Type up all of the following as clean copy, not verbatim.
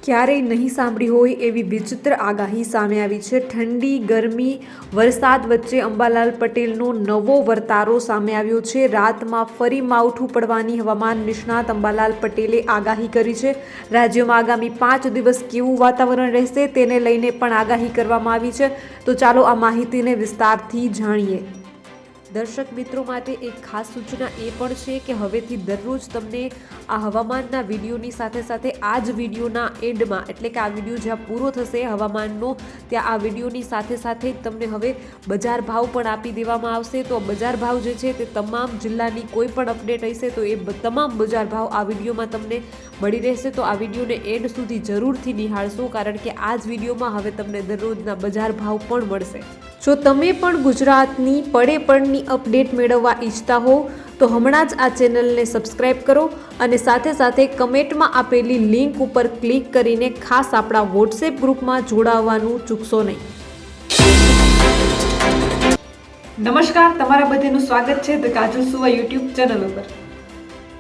ક્યારેય નહીં સાંભળી હોય એવી વિચિત્ર આગાહી સામે આવી છે। ઠંડી, ગરમી, વરસાદ વચ્ચે અંબાલાલ પટેલનો નવો વર્તારો સામે આવ્યો છે। રાતમાં ફરી માવઠું પડવાની હવામાન નિષ્ણાત અંબાલાલ પટેલે આગાહી કરી છે। રાજ્યમાં આગામી 5 દિવસ કેવું વાતાવરણ રહેશે તેને લઈને પણ આગાહી કરવામાં આવી છે। તો ચાલો આ માહિતીને વિસ્તારથી જાણીએ। દર્શક મિત્રો માટે એક ખાસ સૂચના એ પણ છે કે હવેથી દરરોજ તમને આ હવામાનના વિડીયોની સાથે સાથે આ જ વિડીયોના એન્ડમાં, એટલે કે આ વિડીયો જ્યાં પૂરો થશે હવામાનનો, ત્યાં આ વિડીયોની સાથે સાથે જ તમને હવે બજાર ભાવ પણ આપી દેવામાં આવશે। તો બજાર ભાવ જે છે તે તમામ જિલ્લાની કોઈ પણ અપડેટ હશે તો એ તમામ બજાર ભાવ આ વિડીયોમાં તમને મળી રહેશે। તો આ વિડીયોને એન્ડ સુધી જરૂરથી નિહાળશો, કારણ કે આ જ વિડીયોમાં હવે તમને દરરોજના બજાર ભાવ પણ મળશે। જો તમે પણ ગુજરાતની પડે પડની અપડેટ મેળવવા ઈચ્છતા હો તો હમણાં જ આ ચેનલને સબસ્ક્રાઇબ કરો અને સાથે સાથે કમેન્ટમાં આપેલી લિંક ઉપર ક્લિક કરીને ખાસ આપણા વોટ્સએપ ગ્રુપમાં જોડાવવાનું ચૂકશો નહીં। નમસ્કાર, તમારા બધાનું સ્વાગત છે ધ કાજલ સુવા યુટ્યુબ ચેનલ ઉપર।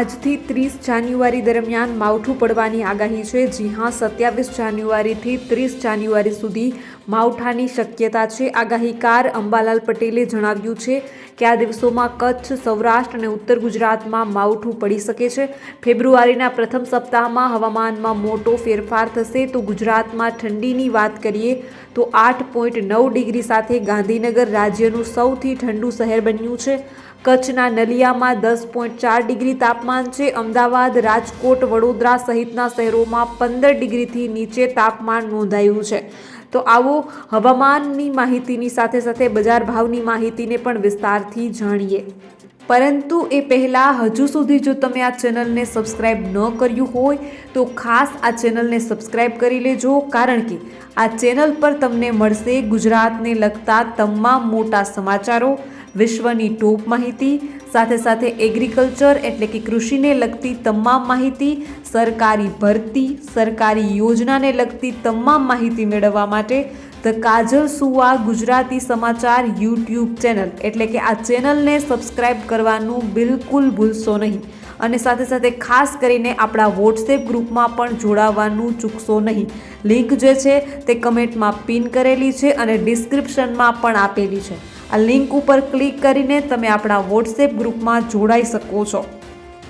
આજથી 30 જાન્યુઆરી દરમિયાન માવઠું પડવાની આગાહી છે। જી હા, 27 જાન્યુઆરીથી 30 જાન્યુઆરી સુધી માવઠાની શક્યતા છે। આગાહીકાર અંબાલાલ પટેલે જણાવ્યું છે કે આ દિવસોમાં કચ્છ, સૌરાષ્ટ્ર અને ઉત્તર ગુજરાતમાં માવઠું પડી શકે છે। ફેબ્રુઆરીના પ્રથમ સપ્તાહમાં હવામાનમાં મોટો ફેરફાર થશે। તો ગુજરાતમાં ઠંડીની વાત કરીએ તો 8.9 ડિગ્રી સાથે ગાંધીનગર રાજ્યનું સૌથી ઠંડુ શહેર બન્યું છે। કચ્છના નલિયામાં 10.4 ડિગ્રી તાપમાન છે। અમદાવાદ, રાજકોટ, વડોદરા સહિતના શહેરોમાં 15 ડિગ્રીથી નીચે તાપમાન નોંધાયું છે। તો આવો હવામાનની માહિતીની સાથે સાથે બજાર ભાવની માહિતીને પણ વિસ્તારથી જાણીએ। પરંતુ એ પહેલાં હજુ સુધી જો તમે આ ચેનલને સબસ્ક્રાઇબ ન કર્યું હોય તો ખાસ આ ચેનલને સબસ્ક્રાઇબ કરી લેજો, કારણ કે આ ચેનલ પર તમને મળશે ગુજરાતને લગતા તમામ મોટા સમાચારો, વિશ્વની ટોપ માહિતી, સાથે સાથે એગ્રીકલ્ચર એટલે કે કૃષિને લગતી તમામ માહિતી, સરકારી ભરતી, સરકારી યોજનાને લગતી તમામ માહિતી મેળવવા માટે ધ કાજલ સુવા ગુજરાતી સમાચાર યુટ્યુબ ચેનલ એટલે કે આ ચેનલને સબસ્ક્રાઇબ કરવાનું બિલકુલ ભૂલશો નહીં અને સાથે સાથે ખાસ કરીને આપણા વોટ્સએપ ગ્રુપમાં પણ જોડાવાનું ચૂકશો નહીં। લિંક જે છે તે કમેન્ટમાં પિન કરેલી છે અને ડિસ્ક્રિપ્શનમાં પણ આપેલી છે। આ લિંક ઉપર ક્લિક કરીને તમે આપણા વોટ્સએપ ગ્રુપમાં જોડાઈ શકો છો।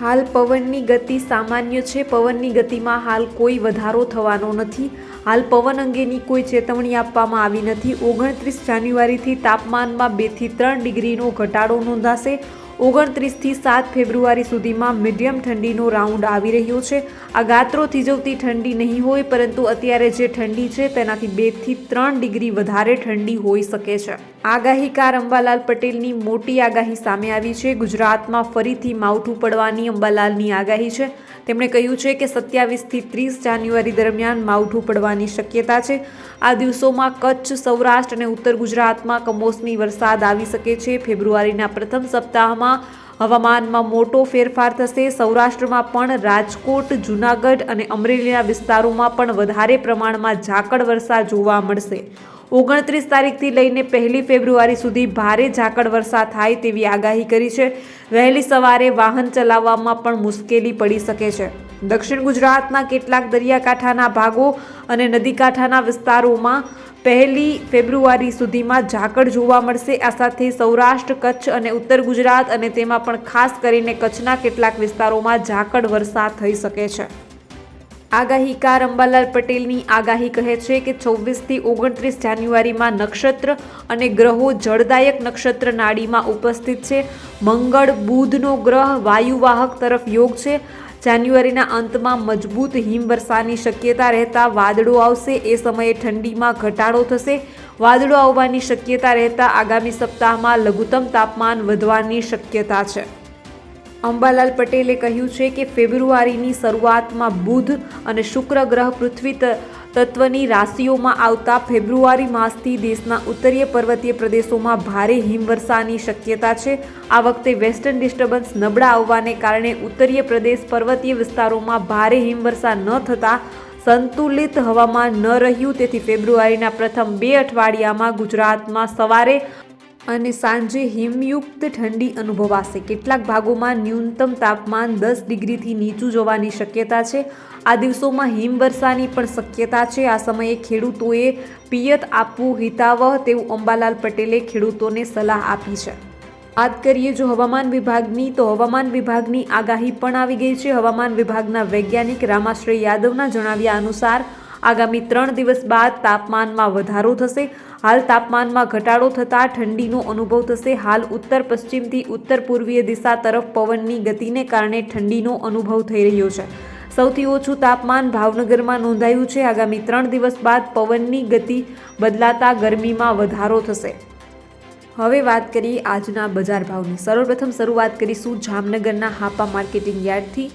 હાલ પવનની ગતિ સામાન્ય છે। પવનની ગતિમાં હાલ કોઈ વધારો થવાનો નથી। હાલ પવન અંગેની કોઈ ચેતવણી આપવામાં આવી નથી। 29 જાન્યુઆરીથી તાપમાનમાં 2 થી 3 ડિગ્રીનો ઘટાડો નોંધાશે। 29 થી 7 ફેબ્રુઆરી સુધીમાં મીડિયમ ઠંડીનો રાઉન્ડ આવી રહ્યો છે। આ ગાત્રો થીજવતી ઠંડી નહીં હોય, પરંતુ અત્યારે જે ઠંડી છે તેનાથી 2 થી 3 ડિગ્રી વધારે ઠંડી હોઈ શકે છે। આગાહીકાર અંબાલાલ પટેલની મોટી આગાહી સામે આવી છે। ગુજરાતમાં ફરીથી માવઠું પડવાની અંબાલાલની આગાહી છે। તેમણે કહ્યું છે કે 27 થી 30 જાન્યુઆરી દરમિયાન માવઠું પડવાની શક્યતા છે। આ દિવસોમાં કચ્છ, સૌરાષ્ટ્ર અને ઉત્તર ગુજરાતમાં કમોસમી વરસાદ આવી શકે છે। ફેબ્રુઆરીના પ્રથમ સપ્તાહમાં હવામાનમાં મોટો ફેરફાર થશે। સૌરાષ્ટ્રમાં પણ રાજકોટ, જૂનાગઢ અને અમરેલીના વિસ્તારોમાં પણ વધારે પ્રમાણમાં ઝાકળ વર્ષા જોવા મળશે। 29 તારીખથી લઈને 1 ફેબ્રુઆરી સુધી ભારે ઝાકળ વર્ષા થાય તેવી આગાહી કરી છે। વહેલી સવારે વાહન ચલાવવામાં પણ મુશ્કેલી પડી શકે છે। દક્ષિણ ગુજરાતના કેટલાક દરિયાકાંઠાના ભાગો અને નદીકાંઠાના વિસ્તારોમાં 1 ફેબ્રુઆરી સુધીમાં ઝાકળ જોવા મળશે। આ સાથે સૌરાષ્ટ્ર, કચ્છ અને ઉત્તર ગુજરાત અને તેમાં પણ ખાસ કરીને કચ્છના કેટલાક વિસ્તારોમાં ઝાકળ વર્ષા થઈ શકે છે। આગાહીકાર અંબાલાલ પટેલની આગાહી કહે છે કે 24 થી 29 જાન્યુઆરીમાં નક્ષત્ર અને ગ્રહો જળદાયક નક્ષત્ર નાડીમાં ઉપસ્થિત છે। મંગળ, બુધનો ગ્રહ વાયુવાહક તરફ યોગ છે। જાન્યુઆરીના અંતમાં મજબૂત હિમવર્ષાની શક્યતા રહેતા વાદળો આવશે। એ સમયે ઠંડીમાં ઘટાડો થશે। વાદળો આવવાની શક્યતા રહેતા આગામી સપ્તાહમાં લઘુત્તમ તાપમાન વધવાની શક્યતા છે। અંબાલાલ પટેલે કહ્યું છે કે ફેબ્રુઆરીની શરૂઆતમાં બુધ અને શુક્ર ગ્રહ પૃથ્વી તત્વની રાશિઓમાં આવતા ફેબ્રુઆરી માસથી દેશના ઉત્તરીય પર્વતીય પ્રદેશોમાં ભારે હિમવર્ષાની શક્યતા છે। આ વખતે વેસ્ટર્ન ડિસ્ટર્બન્સ નબળા આવવાને કારણે ઉત્તરીય પ્રદેશ પર્વતીય વિસ્તારોમાં ભારે હિમવર્ષા ન થતાં સંતુલિત હવામાન ન રહ્યું। તેથી ફેબ્રુઆરીના પ્રથમ 2 અઠવાડિયામાં ગુજરાતમાં સવારે અને સાંજે હિમયુક્ત ઠંડી અનુભવાશે. કેટલાક ભાગોમાં ન્યૂનતમ તાપમાન 10 ડિગ્રીથી નીચું જવાની શક્યતા છે. આ દિવસોમાં હિમવર્ષાની પણ શક્યતા છે. આ સમયે ખેડૂતોએ પિયત આપવું હિતાવહ તેવું અંબાલાલ પટેલે ખેડૂતોને સલાહ આપી છે. વાત કરીએ જો હવામાન વિભાગની, તો હવામાન વિભાગની આગાહી પણ આવી ગઈ છે. હવામાન વિભાગના વૈજ્ઞાનિક રામાશ્રય યાદવના જણાવ્યા અનુસાર આગામી 3 દિવસ બાદ તાપમાનમાં વધારો થશે. હાલ તાપમાનમાં ઘટાડો થતાં ઠંડીનો અનુભવ થશે. હાલ ઉત્તર પશ્ચિમથી ઉત્તર પૂર્વીય દિશા તરફ પવનની ગતિને કારણે ઠંડીનો અનુભવ થઈ રહ્યો છે. સૌથી ઓછું તાપમાન ભાવનગરમાં નોંધાયું છે. આગામી 3 દિવસ બાદ પવનની ગતિ બદલાતા ગરમીમાં વધારો થશે. હવે વાત કરીએ આજના બજાર ભાવની. સર્વપ્રથમ શરૂઆત કરીશું જામનગરના હાપા માર્કેટિંગ યાર્ડથી.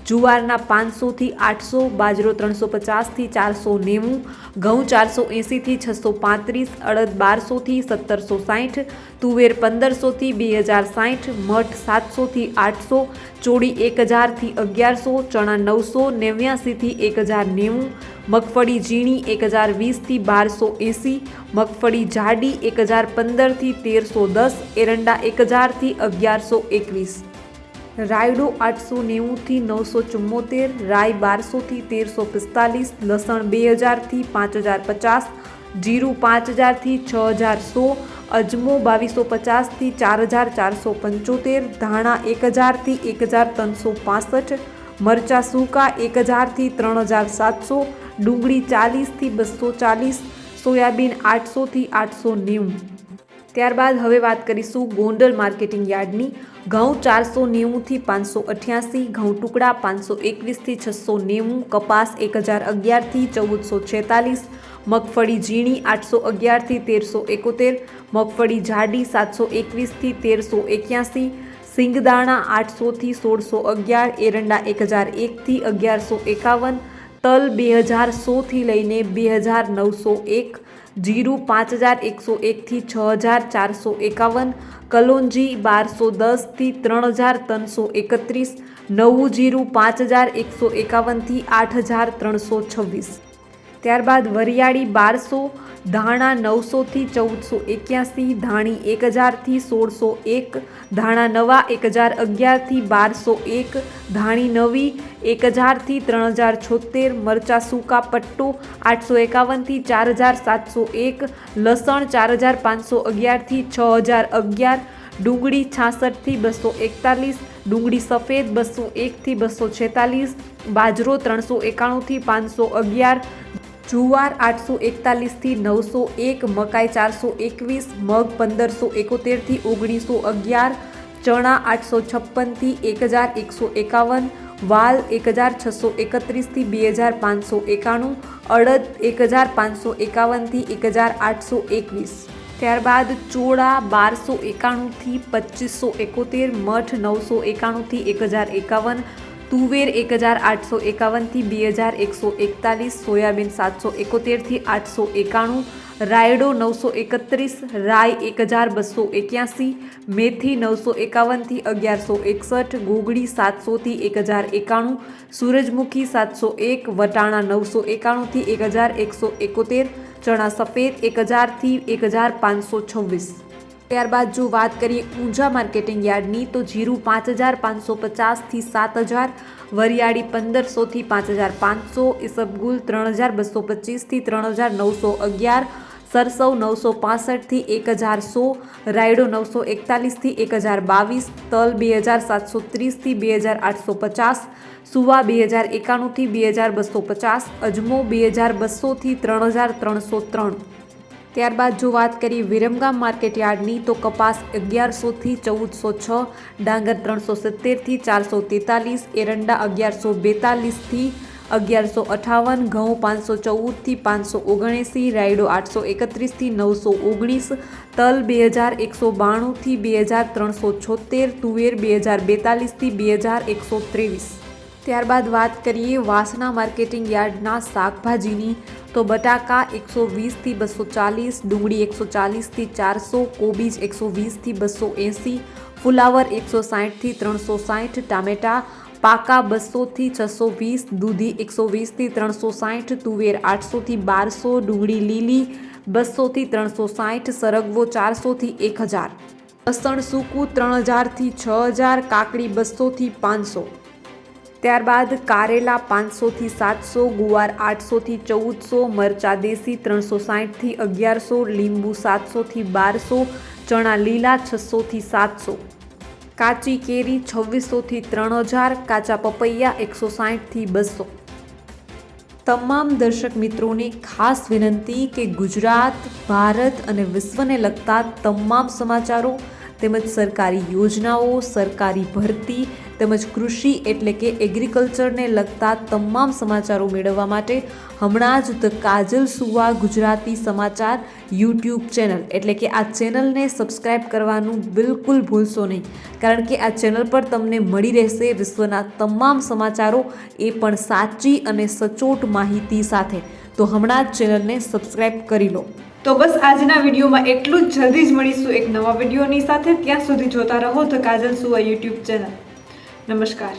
જુવારના 500થી 800, બાજરો 350થી 490, ઘઉં 480થી 635, અડદ 1200થી 1760, તુવેર 1500થી 2060, મઠ 700થી 800, ચોળી 1000થી 1100, ચણા 989થી 1090, મગફળી ઝીણી 1020થી 1280, મગફળી જાડી 1015થી 1310, એરંડા 1000થી 1121, રાયડો 890થી 974, રાઈ 1200થી 1345, લસણ 2000થી 5050, જીરું 5000થી 60100, અજમો 2250થી 4475, ધાણા 1000થી 1365, મરચાં સૂકા 1000થી 3700, ડુંગળી 40થી 240, સોયાબીન 800થી 890. ત્યારબાદ હવે વાત કરીશું ગોંડલ માર્કેટિંગ યાર્ડની. ઘઉં 490થી 588, ઘઉં ટુકડા 521થી 690, કપાસ 1011થી 1446, મગફળી ઝીણી 811થી 1371, મગફળી જાડી 721થી 1381, સિંગદાણા 800થી 1611, એરંડા 1001થી 1151, તલ 2100થી લઈને 2901, જીરું 5101થી 6451, કલોંજી 1210થી 3331, નવું જીરું 5151થી 8326. ત્યારબાદ વરિયાળી 1200, ધાણા 900થી 1481, ધાણી 1000થી 1601, ધાણા નવા 1011થી 1201, ધાણી નવી 1000થી 3076, મરચાં સૂકા પટ્ટો 851થી 4701, લસણ 4511થી 6011, ડુંગળી 66થી 241, ડુંગળી સફેદ 201થી 246, બાજરો 391થી 511, જુવાર 841થી 901, મકાઈ 421, મગ 1571થી 1911, ચણા 856થી 1151, વાલ 1631થી 2591, અડદ 1551થી 1821. ત્યારબાદ ચોળા 1291થી 2571, મઠ 991થી 1051, તુવેર 1851થી 2141, સોયાબીન 771થી 891, રાયડો 931, રાઈ 1281, મેથી 951થી 1161, ગોગડી 700થી 1091, સૂરજમુખી 701, વટાણા 991થી 1171, ચણા સફેદ 1000થી 1526. ત્યારબાદ જો વાત કરીએ ઊંઝા માર્કેટિંગ યાર્ડની, તો જીરું 5550થી 7000, વરિયાળી 1500થી 5500, ઈસબગુલ 3225થી 3911, સરસવ 965થી 1100, રાયડો 941થી 1022, તલ 2730થી 2850, સુવા 2091થી 2250, અજમો 2200થી 3303. ત્યારબાદ જો વાત કરીએ વિરમગામ માર્કેટ યાર્ડની, તો કપાસ 1100થી 1406, ડાંગર 370થી 443, એરંડા 1142થી 1158, ઘઉં 514થી 579, રાયડો 831થી 919, તલ 2192થી 2376, તુવેર 2042થી 2123. ત્યારબાદ વાત કરીએ વાસણા માર્કેટિંગ યાર્ડના શાકભાજીની, તો બટાકા 120થી 240, ડુંગળી 140થી 400, કોબીજ 120થી 280, ફુલાવર 160થી 360, ટામેટા પાકા 200થી 620, દૂધી 120થી 360, તુવેર 800થી 1200, ડુંગળી લીલી 200થી 360, સરગવો 400થી 1000, લસણ સૂકું 3000થી 6000, કાકડી 200થી 500, ત્યારબાદ કારેલા 500થી 700, ગુવાર 800થી 1400, મરચાં દેશી 360થી 1100, લીંબુ 700થી 1200, ચણા લીલા 600થી 700, કાચી કેરી 2600થી 3000, કાચા પપૈયા 160થી 200। તમામ દર્શક મિત્રોને ખાસ વિનંતી કે ગુજરાત, ભારત અને વિશ્વને લગતા તમામ સમાચારો તેમજ સરકારી યોજનાઓ, સરકારી ભરતી તેમજ કૃષિ એટલે કે એગ્રીકલ્ચરને લગતા તમામ સમાચારો મેળવવા માટે હમણાં જ ધ કાજલ સુવા ગુજરાતી સમાચાર યુટ્યુબ ચેનલ એટલે કે આ ચેનલને સબસ્ક્રાઈબ કરવાનું બિલકુલ ભૂલશો નહીં, કારણ કે આ ચેનલ પર તમને મળી રહેશે વિશ્વના તમામ સમાચારો, એ પણ સાચી અને સચોટ માહિતી સાથે। તો હમણાં જ ચેનલને સબસ્ક્રાઈબ કરી લો। તો બસ આજના વિડીયોમાં એટલું જ, જલ્દી જ મળીશું એક નવા વિડીયોની સાથે। ત્યાં સુધી જોતા રહો ધ કાજલ સુવા યુટ્યુબ ચેનલ। નમસ્કાર।